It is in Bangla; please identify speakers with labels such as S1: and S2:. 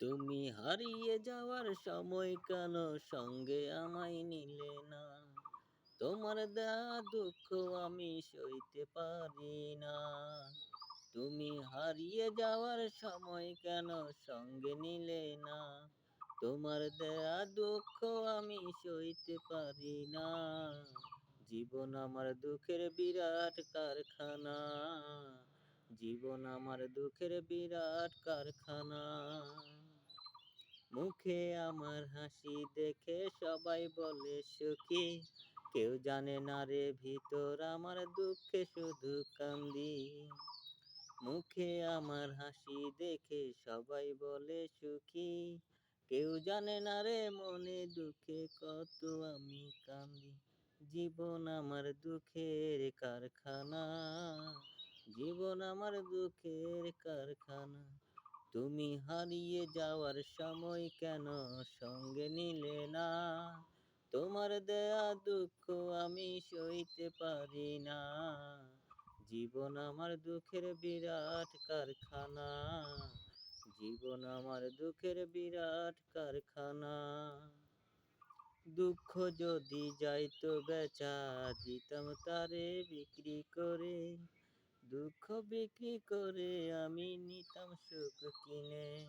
S1: তুমি হারিয়ে যাওয়ার সময় কেন সঙ্গে আমায় নিলে না? তোমার দেয়া দুঃখ আমি সইতে পারি না। তুমি হারিয়ে যাওয়ার সময় কেন সঙ্গে নিলে না? তোমার দেয়া দুঃখ আমি সইতে পারি না। জীবন আমার দুঃখের বিরাট কারখানা। জীবন আমার দুঃখের বিরাট কারখানা। মুখে আমার হাসি দেখে সবাই বলে সুখী, কেউ জানে না রে ভিতর আমার দুঃখে শুধু কান্দি। মুখে আমার হাসি দেখে সবাই বলে সুখী, কেউ জানে না রে মনে দুঃখে কত আমি কান্দি। জীবন আমার দুঃখের কারখানা। জীবন আমার দুঃখের কারখানা। তুমি হারিয়ে যাওয়ার সময় কেন সঙ্গে নিলে না? তোমার দেয়া দুঃখ আমি সইতে পারি না। জীবন আমার দুঃখের বিরাট কারখানা। জীবন আমার দুঃখের বিরাট কারখানা। দুঃখ যদি যাইতো বেচা, দিতাম তারে বিক্রি করে। দুঃখ বিক্রি করে আমি নিতাম সুখ কিনে।